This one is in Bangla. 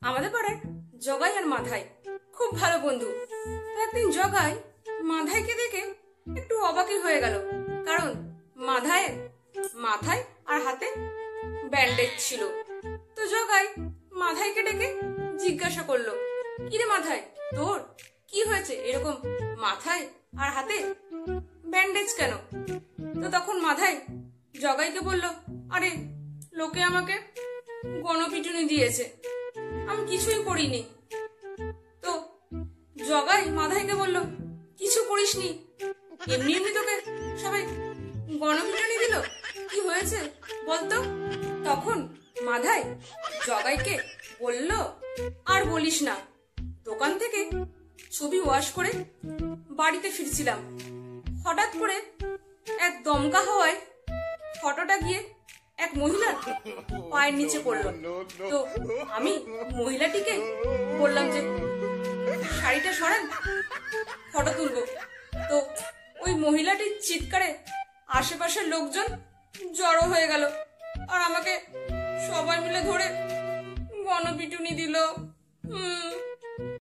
আমাদের পাড়ায় জগাই আর মাধাই খুব ভালো বন্ধু। একদিন জগাই মাধাইকে দেখে একটু অবাকই হয়ে গেল, কারণ মাধাইয়ের মাথায় আর হাতে ব্যান্ডেজ ছিল। তো জগাই মাধাইকে ডেকে জিজ্ঞাসা করলো, কিরে মাধাই, তোর কি হয়েছে, এরকম মাথায় আর হাতে ব্যান্ডেজ কেন? তো তখন মাধাই জগাইকে বলল, আরে লোকে আমাকে গণপিটুনি দিয়েছে, আমি কিছুই করিনি। তো জগাই মাধাইকে বলল, কিছু করিসনি, এমনি এমনি তোকে সবাই গণপিটুনি দিল, কি হয়েছে বলতো? তখন মাধাই জগাইকে বলল, আর বলিস না, দোকান থেকে ছবি ওয়াশ করে বাড়িতে ফিরছিলাম, হঠাৎ করে এক দমকা হওয়ায় ফটোটা গিয়ে এক মহিলার পায়ের নিচে পড়লো। তো আমি মহিলাটিকে বললাম যে শাড়িটা সরান, ফটো তুলবো। তো ওই মহিলাটির চিৎকারে আশেপাশের লোকজন জড়ো হয়ে গেল, আর আমাকে সবাই মিলে ধরে গণপিটুনি দিল।